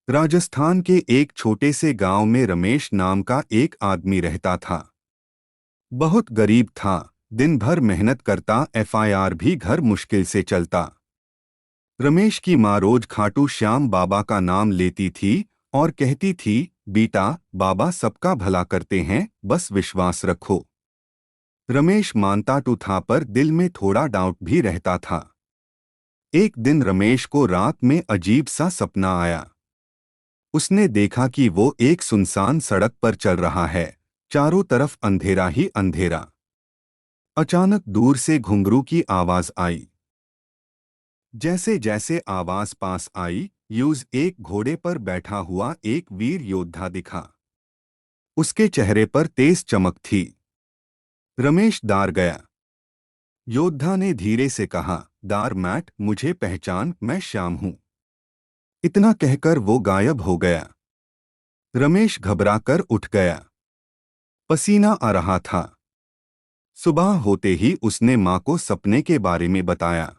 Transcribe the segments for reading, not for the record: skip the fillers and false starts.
राजस्थान के एक छोटे से गांव में रमेश नाम का एक आदमी रहता था। बहुत गरीब था। दिन भर मेहनत करता, एफआईआर भी घर मुश्किल से चलता। रमेश की माँ रोज खाटू श्याम बाबा का नाम लेती थी और कहती थी, बेटा, बाबा सबका भला करते हैं, बस विश्वास रखो। रमेश मानता तो था, पर दिल में थोड़ा डाउट भी रहता था। एक दिन रमेश को रात में अजीब सा सपना आया। उसने देखा कि वो एक सुनसान सड़क पर चल रहा है। चारों तरफ अंधेरा ही अंधेरा। अचानक दूर से घुंघरू की आवाज आई। जैसे जैसे आवाज पास आई, यूज एक घोड़े पर बैठा हुआ एक वीर योद्धा दिखा। उसके चेहरे पर तेज चमक थी। रमेश डर गया। योद्धा ने धीरे से कहा, दार मैट, मुझे पहचान, मैं श्याम हूं। इतना कहकर वो गायब हो गया। रमेश घबराकर उठ गया। पसीना आ रहा था। सुबह होते ही उसने माँ को सपने के बारे में बताया।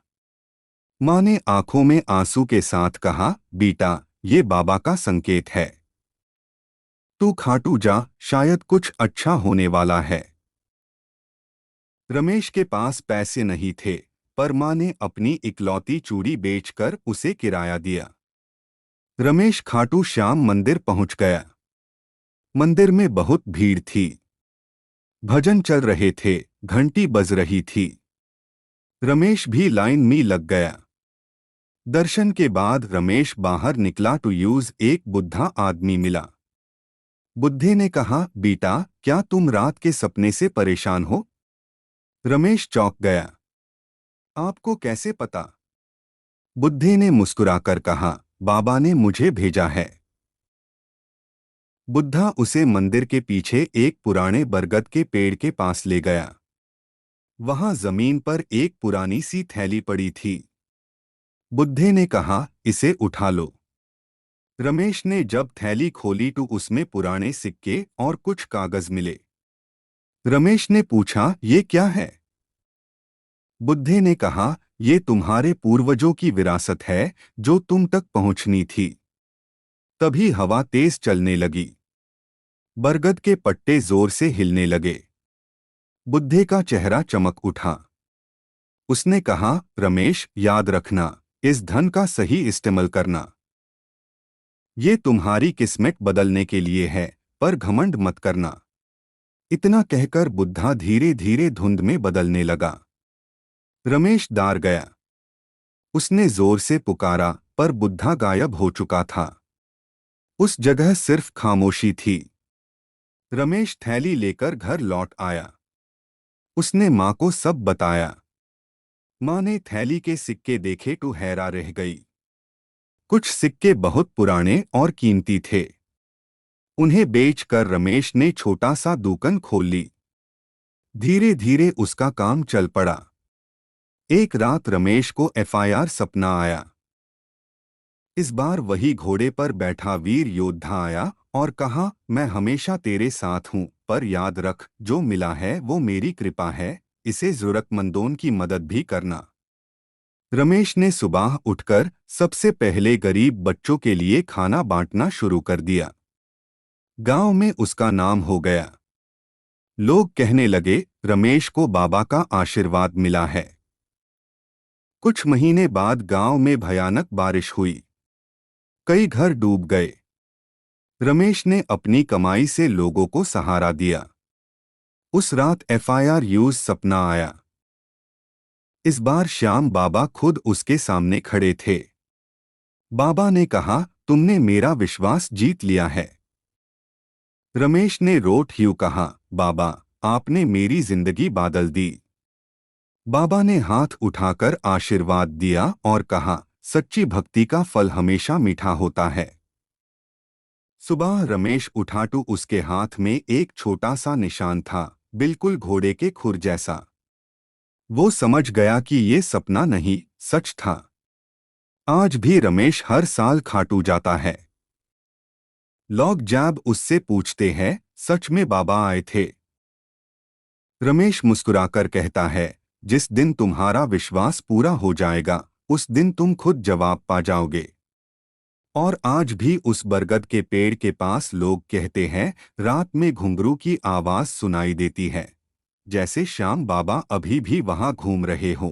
माँ ने आंखों में आंसू के साथ कहा, बेटा, ये बाबा का संकेत है। तू खाटू जा, शायद कुछ अच्छा होने वाला है। रमेश के पास पैसे नहीं थे, पर माँ ने अपनी इकलौती चूड़ी बेचकर उसे किराया दिया। रमेश खाटू श्याम मंदिर पहुंच गया। मंदिर में बहुत भीड़ थी। भजन चल रहे थे, घंटी बज रही थी। रमेश भी लाइन में लग गया। दर्शन के बाद रमेश बाहर निकला तो यूज एक बुद्धा आदमी मिला। बुद्धे ने कहा, बेटा, क्या तुम रात के सपने से परेशान हो? रमेश चौंक गया। आपको कैसे पता? बुद्धे ने मुस्कुराकर कहा, बाबा ने मुझे भेजा है। बुद्धा उसे मंदिर के पीछे एक पुराने बरगद के पेड़ के पास ले गया। वहां जमीन पर एक पुरानी सी थैली पड़ी थी। बुद्धे ने कहा, इसे उठा लो। रमेश ने जब थैली खोली तो उसमें पुराने सिक्के और कुछ कागज मिले। रमेश ने पूछा, ये क्या है? बुद्धे ने कहा, ये तुम्हारे पूर्वजों की विरासत है, जो तुम तक पहुंचनी थी। तभी हवा तेज चलने लगी। बरगद के पत्ते जोर से हिलने लगे। बुद्धे का चेहरा चमक उठा। उसने कहा, रमेश, याद रखना, इस धन का सही इस्तेमाल करना। ये तुम्हारी किस्मत बदलने के लिए है, पर घमंड मत करना। इतना कहकर बुद्धा धीरे धीरे धुंध में बदलने लगा। रमेश डर गया। उसने जोर से पुकारा, पर बुद्धा गायब हो चुका था। उस जगह सिर्फ खामोशी थी। रमेश थैली लेकर घर लौट आया। उसने माँ को सब बताया। माँ ने थैली के सिक्के देखे तो हैरान रह गई। कुछ सिक्के बहुत पुराने और कीमती थे। उन्हें बेचकर रमेश ने छोटा सा दुकान खोल ली। धीरे धीरे उसका काम चल पड़ा। एक रात रमेश को एफआईआर सपना आया। इस बार वही घोड़े पर बैठा वीर योद्धा आया और कहा, मैं हमेशा तेरे साथ हूँ, पर याद रख, जो मिला है वो मेरी कृपा है, इसे जरूरतमंदों की मदद भी करना। रमेश ने सुबह उठकर सबसे पहले गरीब बच्चों के लिए खाना बांटना शुरू कर दिया। गांव में उसका नाम हो गया। लोग कहने लगे, रमेश को बाबा का आशीर्वाद मिला है। कुछ महीने बाद गांव में भयानक बारिश हुई। कई घर डूब गए। रमेश ने अपनी कमाई से लोगों को सहारा दिया। उस रात एफआईआर यूज सपना आया। इस बार श्याम बाबा खुद उसके सामने खड़े थे। बाबा ने कहा, तुमने मेरा विश्वास जीत लिया है। रमेश ने रोट ह्यू कहा, बाबा, आपने मेरी जिंदगी बदल दी। बाबा ने हाथ उठाकर आशीर्वाद दिया और कहा, सच्ची भक्ति का फल हमेशा मीठा होता है। सुबह रमेश उठा तो उसके हाथ में एक छोटा सा निशान था, बिल्कुल घोड़े के खुर जैसा। वो समझ गया कि ये सपना नहीं, सच था। आज भी रमेश हर साल खाटू जाता है। लोग जब उससे पूछते हैं, सच में बाबा आए थे? रमेश मुस्कुराकर कहता है, जिस दिन तुम्हारा विश्वास पूरा हो जाएगा, उस दिन तुम खुद जवाब पा जाओगे। और आज भी उस बरगद के पेड़ के पास लोग कहते हैं, रात में घुंघरू की आवाज सुनाई देती है, जैसे श्याम बाबा अभी भी वहां घूम रहे हों।